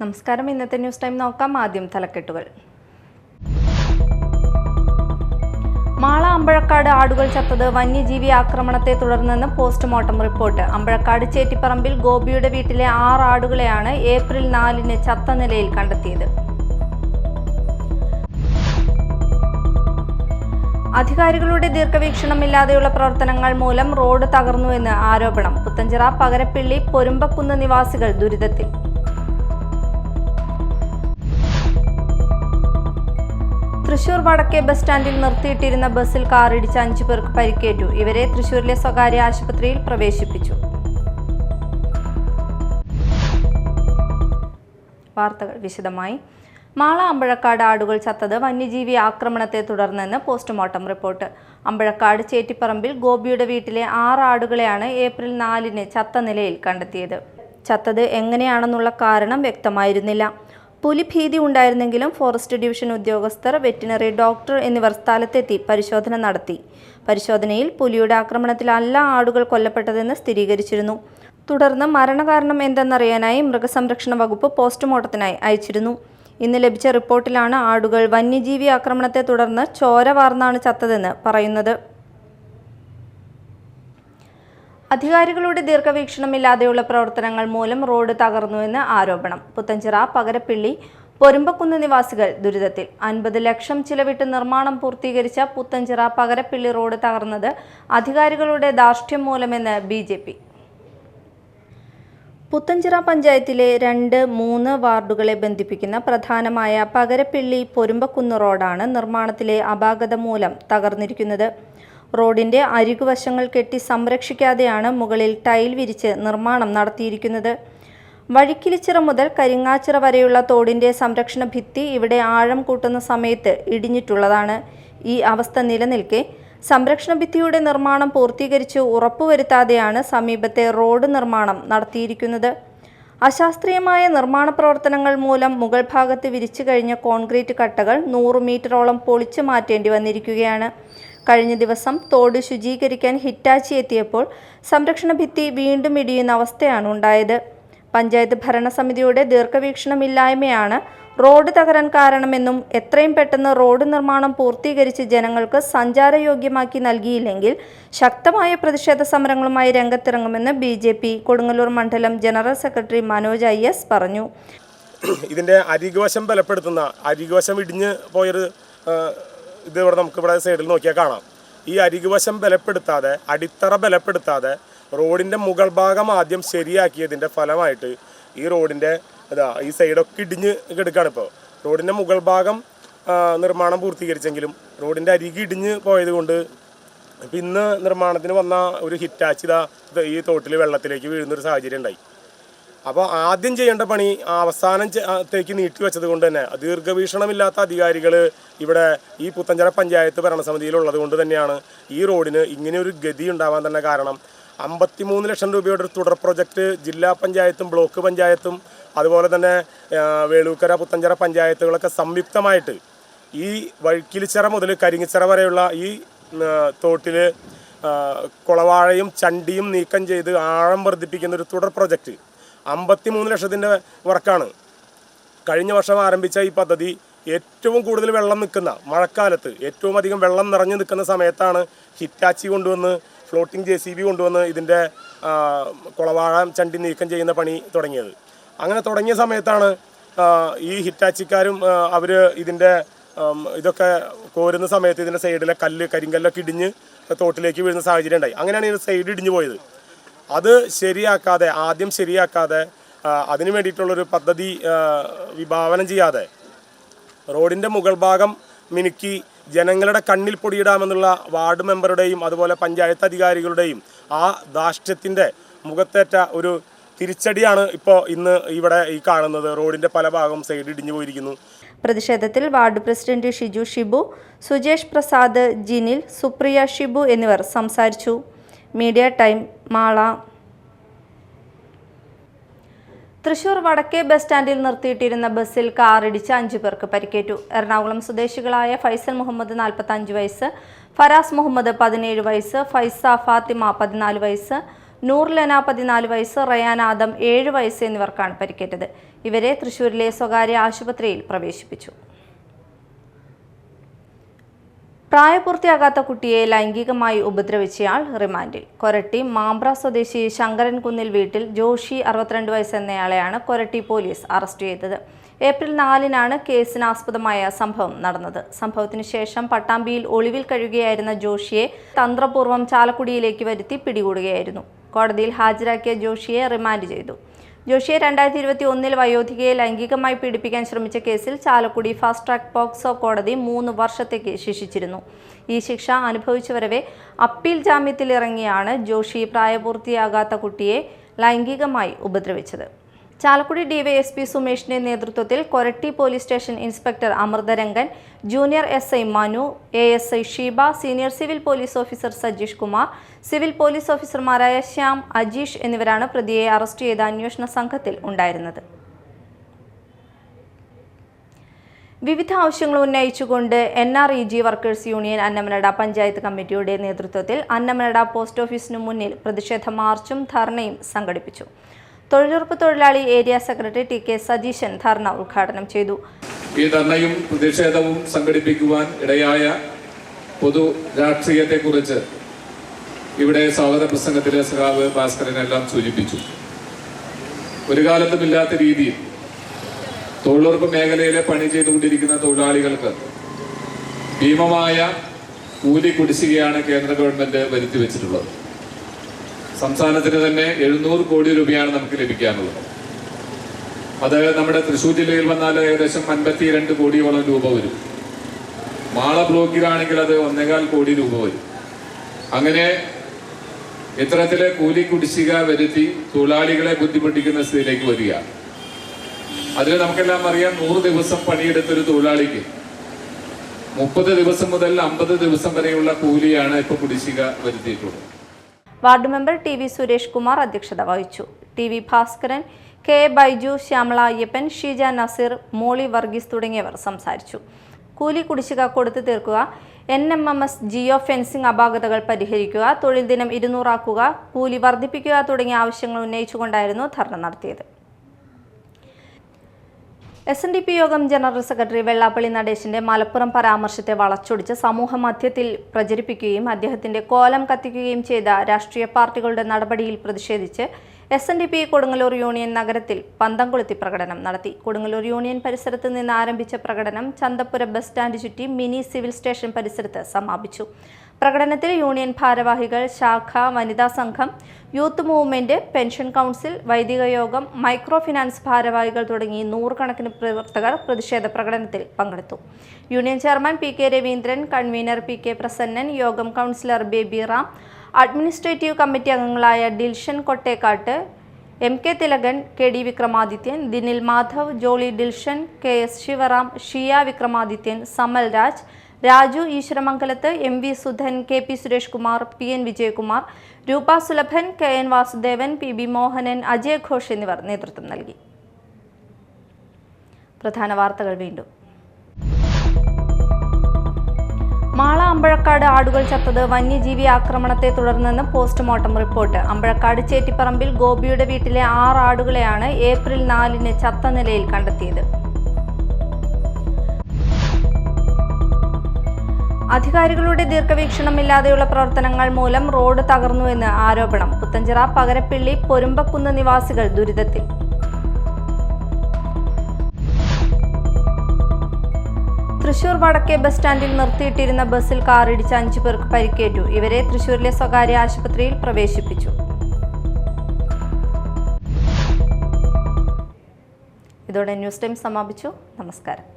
നമസ്കാരം. ഇന്നത്തെ news time നോക്കാം. ആദ്യം തലക്കെട്ടുകൾ. മാള അമ്പഴക്കാട് ആടുകൾ ചത്തത് വന്യജീവി ആക്രമണത്തെ തുടർന്നെന്ന് പോസ്റ്റ്മോർട്ടം റിപ്പോർട്ട്. അമ്പഴക്കാട് ചേറ്റിപ്പറമ്പിൽ ഗോപിയുടെ വീട്ടിലെ 6 ആടുകളെയാണ് ഏപ്രിൽ 4-ന് ചത്ത നിലയിൽ കണ്ടെത്തിയത്. അധികാരികളുടെ ദീർഘവീക്ഷണമില്ലാതെയുള്ള പ്രവർത്തനങ്ങൾ മൂലം റോഡ് തകർന്നുവെന്ന് ആരോപണം. പുത്തഞ്ചിറ പകരപ്പിള്ളി പൊരുമ്പക്കുന്ന് നിവാസികൾ ദുരിതത്തിൽ. തൃശൂർ വടക്കേ ബസ് സ്റ്റാൻഡിൽ നിർത്തിയിട്ടിരുന്ന ബസ്സിൽ കാറിടിച്ച് 5 പേർക്ക് പരിക്കേറ്റു. ഇവരെ തൃശൂരിലെ സ്വകാര്യ ആശുപത്രിയിൽ പ്രവേശിപ്പിച്ചു. വാർത്തകൾ വിശദമായി. മാള അമ്പഴക്കാട് ആടുകൾ ചത്തത് വന്യജീവി ആക്രമണത്തെ തുടർന്നെന്ന് പോസ്റ്റ്മോർട്ടം റിപ്പോർട്ട്. അമ്പഴക്കാട് ചേറ്റിപ്പറമ്പിൽ ഗോപിയുടെ വീട്ടിലെ 6 ആടുകളെയാണ് ഏപ്രിൽ 4-ന് ചത്ത നിലയിൽ കണ്ടെത്തിയത്. ചത്തത് എങ്ങനെയാണെന്നുള്ള കാരണം വ്യക്തമായിരുന്നില്ല. പുലിഭീതി ഉണ്ടായിരുന്നെങ്കിലും ഫോറസ്റ്റ് ഡിവിഷൻ ഉദ്യോഗസ്ഥർ, വെറ്റിനറി ഡോക്ടർ എന്നിവർ സ്ഥലത്തെത്തി പരിശോധന നടത്തി. പരിശോധനയിൽ പുലിയുടെ ആക്രമണത്തിലല്ല ആടുകൾ കൊല്ലപ്പെട്ടതെന്ന് സ്ഥിരീകരിച്ചിരുന്നു. തുടർന്ന് മരണകാരണം എന്തെന്നറിയാനായി മൃഗസംരക്ഷണ വകുപ്പ് പോസ്റ്റ്മോർട്ടത്തിനായി അയച്ചിരുന്നു. ഇന്ന് ലഭിച്ച റിപ്പോർട്ടിലാണ് ആടുകൾ വന്യജീവി ആക്രമണത്തെ തുടർന്ന് ചോര വാർന്നാണ് ചത്തതെന്ന് പറയുന്നത്. അധികാരികളുടെ ദീർഘവീക്ഷണമില്ലാതെയുള്ള പ്രവർത്തനങ്ങൾ മൂലം റോഡ് തകർന്നുവെന്ന് ആരോപണം. പുത്തഞ്ചിറ പകരപ്പിള്ളി പൊരുമ്പക്കുന്ന് നിവാസികൾ ദുരിതത്തിൽ. 50 ലക്ഷം ചിലവിട്ട് നിർമ്മാണം പൂർത്തീകരിച്ച പുത്തഞ്ചിറ പകരപ്പിള്ളി റോഡ് തകർന്നത് അധികാരികളുടെ ധാർഷ്ട്യം മൂലമെന്ന് BJP. പുത്തഞ്ചിറ പഞ്ചായത്തിലെ 2-3 വാർഡുകളെ ബന്ധിപ്പിക്കുന്ന പ്രധാനമായ പകരപ്പിള്ളി പൊരുമ്പക്കുന്ന് റോഡാണ് നിർമ്മാണത്തിലെ അപാകത മൂലം തകർന്നിരിക്കുന്നത്. റോഡിന്റെ അരികുവശങ്ങൾ കെട്ടി സംരക്ഷിക്കാതെയാണ് മുകളിൽ ടൈൽ വിരിച്ച് നിർമ്മാണം നടത്തിയിരിക്കുന്നത്. വഴിക്കിലിച്ചിറ മുതൽ കരിങ്ങാച്ചിറ വരെയുള്ള തോടിന്റെ സംരക്ഷണ ഭിത്തി ഇവിടെ ആഴം കൂട്ടുന്ന സമയത്ത് ഇടിഞ്ഞിട്ടുള്ളതാണ്. ഈ അവസ്ഥ നിലനിൽക്കെ സംരക്ഷണ ഭിത്തിയുടെ നിർമ്മാണം പൂർത്തീകരിച്ച് ഉറപ്പുവരുത്താതെയാണ് സമീപത്തെ റോഡ് നിർമ്മാണം നടത്തിയിരിക്കുന്നത്. അശാസ്ത്രീയമായ നിർമ്മാണ പ്രവർത്തനങ്ങൾ മൂലം മുകൾ ഭാഗത്ത് വിരിച്ചു കഴിഞ്ഞ കോൺക്രീറ്റ് കട്ടകൾ 100 മീറ്ററോളം പൊളിച്ചു മാറ്റേണ്ടി വന്നിരിക്കുകയാണ്. കഴിഞ്ഞ ദിവസം തോട് ശുചീകരിക്കാൻ ഹിറ്റാച്ചി എത്തിയപ്പോൾ സംരക്ഷണ ഭിത്തി വീണ്ടും ഇടിയുന്ന അവസ്ഥയാണ് ഉണ്ടായത്. പഞ്ചായത്ത് ഭരണസമിതിയുടെ ദീർഘവീക്ഷണമില്ലായ്മയാണ് റോഡ് തകരാൻ കാരണമെന്നും എത്രയും പെട്ടെന്ന് റോഡ് നിർമ്മാണം പൂർത്തീകരിച്ച് ജനങ്ങൾക്ക് സഞ്ചാരയോഗ്യമാക്കി നൽകിയില്ലെങ്കിൽ ശക്തമായ പ്രതിഷേധ സമരങ്ങളുമായി രംഗത്തിറങ്ങുമെന്ന് BJP കൊടുങ്ങല്ലൂർ മണ്ഡലം ജനറൽ സെക്രട്ടറി മനോജ് IS പറഞ്ഞു. ഇതിൻ്റെ അരികുവശം ബലപ്പെടുത്തുന്ന അരികുവശം ഇടിഞ്ഞ് പോയൊരു ഇത് ഇവിടെ നമുക്കിവിടെ സൈഡിൽ നോക്കിയാൽ കാണാം. ഈ അരികുവശം ബലപ്പെടുത്താതെ, അടിത്തറ ബലപ്പെടുത്താതെ റോഡിൻ്റെ മുകൾ ഭാഗം ആദ്യം ശരിയാക്കിയതിൻ്റെ ഫലമായിട്ട് ഈ റോഡിൻ്റെ ഈ സൈഡൊക്കെ ഇടിഞ്ഞ് കിടക്കുകയാണ്. ഇപ്പോൾ റോഡിൻ്റെ മുകൾ ഭാഗം നിർമ്മാണം പൂർത്തീകരിച്ചെങ്കിലും റോഡിൻ്റെ അരികി ഇടിഞ്ഞ് പോയത് കൊണ്ട് ഇപ്പം ഇന്ന് നിർമ്മാണത്തിന് വന്ന ഒരു ഹിറ്റാച്ചി ഈ തോട്ടിൽ വെള്ളത്തിലേക്ക് വീഴുന്നൊരു സാഹചര്യം ഉണ്ടായി. അപ്പോൾ ആദ്യം ചെയ്യേണ്ട പണി അവസാനത്തേക്ക് നീട്ടിവെച്ചത് കൊണ്ട് തന്നെ ദീർഘവീക്ഷണമില്ലാത്ത അധികാരികൾ ഇവിടെ ഈ പുത്തഞ്ചിറ പഞ്ചായത്ത് ഭരണസമിതിയിലുള്ളത് കൊണ്ട് തന്നെയാണ് ഈ റോഡിന് ഇങ്ങനെയൊരു ഗതി ഉണ്ടാവാൻ തന്നെ കാരണം. 53 ലക്ഷം രൂപയുടെ ഒരു തുടർ പ്രൊജക്റ്റ് ജില്ലാ പഞ്ചായത്തും ബ്ലോക്ക് പഞ്ചായത്തും അതുപോലെ തന്നെ വേളൂക്കര പുത്തഞ്ചിറ പഞ്ചായത്തുകളൊക്കെ സംയുക്തമായിട്ട് ഈ വഴിക്കിലിച്ചിറ മുതൽ കരിങ്ങിച്ചിറ വരെയുള്ള ഈ തോട്ടിൽ കുളവാഴയും ചണ്ടിയും നീക്കം ചെയ്ത് ആഴം വർദ്ധിപ്പിക്കുന്ന ഒരു തുടർ പ്രൊജക്റ്റ് 53 ലക്ഷത്തിൻ്റെ വർക്കാണ്. കഴിഞ്ഞ വർഷം ആരംഭിച്ച ഈ പദ്ധതി ഏറ്റവും കൂടുതൽ വെള്ളം നിൽക്കുന്ന മഴക്കാലത്ത് ഏറ്റവും അധികം വെള്ളം നിറഞ്ഞു നിൽക്കുന്ന സമയത്താണ് ഹിറ്റാച്ചി കൊണ്ടുവന്ന് ഫ്ലോട്ടിംഗ് JCB കൊണ്ടുവന്ന് ഇതിൻ്റെ കുളവാഴ ചണ്ടി നീക്കം ചെയ്യുന്ന പണി തുടങ്ങിയത്. അങ്ങനെ തുടങ്ങിയ സമയത്താണ് ഈ ഹിറ്റാച്ചിക്കാരും അവർ ഇതിൻ്റെ ഇതൊക്കെ കോരുന്ന സമയത്ത് ഇതിൻ്റെ സൈഡിലെ കരിങ്കല്ലൊക്കെ ഇടിഞ്ഞ് തോട്ടിലേക്ക് വീഴുന്ന സാഹചര്യം ഉണ്ടായി. അങ്ങനെയാണ് ഇതിൻ്റെ സൈഡ് ഇടിഞ്ഞു പോയത്. അത് ആദ്യം ശരിയാക്കാതെ അതിന് വേണ്ടിയിട്ടുള്ളൊരു പദ്ധതി വിഭാവനം ചെയ്യാതെ റോഡിൻ്റെ മുകൾ ഭാഗം മിനുക്കി ജനങ്ങളുടെ കണ്ണിൽ പൊടിയിടാമെന്നുള്ള വാർഡ് മെമ്പറുടെയും അതുപോലെ പഞ്ചായത്ത് അധികാരികളുടെയും ആ ധാർഷ്ട്യത്തിൻ്റെ മുഖത്തേറ്റ ഒരു തിരിച്ചടിയാണ് ഇപ്പോൾ ഇന്ന് ഇവിടെ ഈ കാണുന്നത്. റോഡിൻ്റെ പല ഭാഗം സൈഡ് ഇടിഞ്ഞു പോയിരിക്കുന്നു. പ്രതിഷേധത്തിൽ വാർഡ് പ്രസിഡന്റ് ഷിജു ഷിബു, സുജേഷ് പ്രസാദ്, ജിനിൽ, സുപ്രിയ ഷിബു എന്നിവർ സംസാരിച്ചു. Media time, Mala. തൃശൂർ വടക്കേ ബസ് സ്റ്റാൻഡിൽ നിർത്തിയിട്ടിരുന്ന ബസ്സിൽ കാറിടിച്ച് 5 പേർക്ക് പരിക്കേറ്റു. എറണാകുളം സ്വദേശികളായ ഫൈസൽ മുഹമ്മദ് 45 വയസ്സ്, ഫരാസ് മുഹമ്മദ് 17 വയസ്സ്, ഫൈസ ഫാത്തിമ 14 വയസ്സ്, നൂർ ലെന 14 വയസ്സ്, റയാൻ ആദം 7 വയസ്സ് എന്നിവർക്കാണ് പരിക്കേറ്റത്. ഇവരെ തൃശൂരിലെ സ്വകാര്യ ആശുപത്രിയിൽ പ്രവേശിപ്പിച്ചു. പ്രായപൂർത്തിയാകാത്ത കുട്ടിയെ ലൈംഗികമായി ഉപദ്രവിച്ചയാൾ റിമാൻഡിൽ. കൊരട്ടി മാമ്പ്ര സ്വദേശി ശങ്കരൻകുന്നിൽ വീട്ടിൽ ജോഷി 62 വയസ്സ് എന്നയാളെയാണ് കൊരട്ടി പോലീസ് അറസ്റ്റ് ചെയ്തത്. ഏപ്രിൽ 4-നാണ് കേസിനാസ്പദമായ സംഭവം നടന്നത്. സംഭവത്തിന് ശേഷം പട്ടാമ്പിയിൽ ഒളിവിൽ കഴിയുകയായിരുന്ന ജോഷിയെ തന്ത്രപൂർവ്വം ചാലക്കുടിയിലേക്ക് വരുത്തി പിടികൂടുകയായിരുന്നു. കോടതിയിൽ ഹാജരാക്കിയ ജോഷിയെ റിമാൻഡ് ചെയ്തു. ജോഷിയെ 2021 വയോധികയെ ലൈംഗികമായി പീഡിപ്പിക്കാൻ ശ്രമിച്ച കേസിൽ ചാലക്കുടി ഫാസ്റ്റ് ട്രാക്ക് പോക്സോ കോടതി 3 വർഷത്തേക്ക് ശിക്ഷിച്ചിരുന്നു. ഈ ശിക്ഷ അനുഭവിച്ചു വരവെ അപ്പീൽ ജാമ്യത്തിലിറങ്ങിയാണ് ജോഷി പ്രായപൂർത്തിയാകാത്ത കുട്ടിയെ ലൈംഗികമായി ഉപദ്രവിച്ചത്. ചാലക്കുടി ഡിവൈഎസ്പി സുമേഷിന്റെ നേതൃത്വത്തിൽ Koratty police station inspector Amritharangan, junior SI Manu, ASI Sheeba, senior civil police officer Sajeesh Kumar, civil police ഓഫീസർമാരായ ശ്യാം, അജീഷ് എന്നിവരാണ് പ്രതിയെ അറസ്റ്റ് ചെയ്ത അന്വേഷണ സംഘത്തിൽ ഉണ്ടായിരുന്നത്. വിവിധ ആവശ്യങ്ങൾ ഉന്നയിച്ചുകൊണ്ട് NREG workers union Annamanada panchayat കമ്മിറ്റിയുടെ നേതൃത്വത്തിൽ അന്നമനട പോസ്റ്റ് ഓഫീസിനു മുന്നിൽ പ്രതിഷേധ മാർച്ചും ധർണയും സംഘടിപ്പിച്ചു. തൊഴിലുറപ്പ് തൊഴിലാളി ഏരിയ സെക്രട്ടറി TK സതീശൻ ധർണ ഉദ്ഘാടനം ചെയ്തു. ഈ ധർണയും പ്രതിഷേധവും സംഘടിപ്പിക്കുവാൻ ഇടയായ പൊതു രാഷ്ട്രീയത്തെക്കുറിച്ച് ഇവിടെ സ്വാഗത പ്രസംഗത്തിലെ സഖാവ് ഭാസ്കരനെല്ലാം സൂചിപ്പിച്ചു. ഒരു കാലത്തുമില്ലാത്ത രീതിയിൽ തൊഴിലുറപ്പ് മേഖലയിലെ പണി ചെയ്തുകൊണ്ടിരിക്കുന്ന തൊഴിലാളികൾക്ക് ഭീമമായ കൂലി കുടിശ്ശികയാണ് കേന്ദ്ര ഗവൺമെന്റ് വരുത്തി വെച്ചിട്ടുള്ളത്. സംസ്ഥാനത്തിന് തന്നെ 700 കോടി രൂപയാണ് നമുക്ക് ലഭിക്കാനുള്ളത്. അത് നമ്മുടെ തൃശ്ശൂർ ജില്ലയിൽ വന്നാൽ ഏകദേശം 52 കോടിയോളം രൂപ വരും. മാള ബ്ലോക്കിലാണെങ്കിൽ അത് 1.25 കോടി രൂപ വരും. അങ്ങനെ ഇത്തരത്തിലെ കൂലി കുടിശ്ശിക വരുത്തി തൊഴിലാളികളെ ബുദ്ധിമുട്ടിക്കുന്ന സ്ഥിതിയിലേക്ക് വരിക. അതിൽ നമുക്കെല്ലാം അറിയാം, 100 ദിവസം പണിയെടുത്തൊരു തൊഴിലാളിക്ക് 30 ദിവസം മുതൽ 50 ദിവസം വരെയുള്ള കൂലിയാണ് ഇപ്പോൾ കുടിശ്ശിക വരുത്തിയിട്ടുള്ളത്. Ward member TV Suresh Kumar അധ്യക്ഷത വഹിച്ചു. TV ഭാസ്കരൻ, K ബൈജു, ശ്യാമള അയ്യപ്പൻ, ഷീജ നസീർ, മോളി വർഗീസ് തുടങ്ങിയവർ സംസാരിച്ചു. കൂലി കുടിശ്ശിക കൊടുത്തു തീർക്കുക, NMMS ജിയോ ഫെൻസിംഗ് അപാകതകൾ പരിഹരിക്കുക, തൊഴിൽ ദിനം 200 ആക്കുക, കൂലി വർദ്ധിപ്പിക്കുക തുടങ്ങിയ ആവശ്യങ്ങൾ ഉന്നയിച്ചുകൊണ്ടായിരുന്നു ധർണ നടത്തിയത്. SNDP യോഗം ജനറൽ സെക്രട്ടറി വെള്ളാപ്പള്ളി നടേശന്റെ മലപ്പുറം പരാമർശത്തെ വളച്ചൊടിച്ച് സമൂഹ മധ്യത്തിൽ പ്രചരിപ്പിക്കുകയും അദ്ദേഹത്തിന്റെ കോലം കത്തിക്കുകയും ചെയ്ത രാഷ്ട്രീയ പാർട്ടികളുടെ നടപടിയിൽ പ്രതിഷേധിച്ച് SNDP കൊടുങ്ങല്ലൂർ യൂണിയൻ നഗരത്തിൽ പന്തം കൊളുത്തി പ്രകടനം നടത്തി. കൊടുങ്ങല്ലൂർ യൂണിയൻ പരിസരത്ത് നിന്ന് ആരംഭിച്ച പ്രകടനം ചന്തപ്പുര ബസ് സ്റ്റാൻഡ് ചുറ്റി മിനി സിവിൽ സ്റ്റേഷൻ പരിസരത്ത് സമാപിച്ചു. പ്രകടനത്തിൽ യൂണിയൻ ഭാരവാഹികൾ, ശാഖ, വനിതാ സംഘം, യൂത്ത് മൂവ്മെന്റ്, പെൻഷൻ കൗൺസിൽ, വൈദിക യോഗം, മൈക്രോ ഫിനാൻസ് ഭാരവാഹികൾ തുടങ്ങി 100 കണക്കിന് പ്രവർത്തകർ പ്രതിഷേധ പ്രകടനത്തിൽ പങ്കെടുത്തു. Union chairman PK Raveendran, convener PK Prasannan, യോഗം councillor Baby Ram, administrative committee അംഗങ്ങളായ Dilshan Kottekkat, MK Thilakan, KD Vikramadithyan, Dinil Madhav, Jolly Dilshan, KS Sivaram, ഷിയ Vikramadithyan, Samal Raj, Raju ഈശ്വരമംഗലത്ത്, MV Sudan, KP Suresh Kumar, PN Vijayakumar, രൂപ സുലഭൻ, KN വാസുദേവൻ, PB മോഹനൻ, അജയ് ഘോഷ് എന്നിവർ നേതൃത്വം നൽകി. പ്രധാന വാർത്തകൾ വീണ്ടും. മാള അമ്പഴക്കാട് ആടുകൾ ചത്തത് വന്യജീവി ആക്രമണത്തെ തുടർന്നെന്ന് പോസ്റ്റ്മോർട്ടം റിപ്പോർട്ട്. അമ്പഴക്കാട് ചേറ്റിപ്പറമ്പിൽ ഗോപിയുടെ വീട്ടിലെ 6 ആടുകളെയാണ് ഏപ്രിൽ 4-ന് ചത്ത നിലയിൽ കണ്ടെത്തിയത്. അധികാരികളുടെ ദീർഘവീക്ഷണമില്ലാതെയുള്ള പ്രവർത്തനങ്ങൾ മൂലം റോഡ് തകർന്നുവെന്ന് ആരോപണം. പുത്തഞ്ചിറ പകരപ്പിള്ളി പൊരുമ്പക്കുന്ന് നിവാസികൾ ദുരിതത്തിൽ. തൃശൂർ വടക്കേ ബസ് സ്റ്റാൻഡിൽ നിർത്തിയിട്ടിരുന്ന ബസ്സിൽ കാറിടിച്ച് 5 പേർക്ക് പരിക്കേറ്റു. ഇവരെ തൃശൂരിലെ സ്വകാര്യ ആശുപത്രിയിൽ പ്രവേശിപ്പിച്ചു. ഇതോടെ ന്യൂസ് ടൈം സമാപിച്ചു. നമസ്കാരം.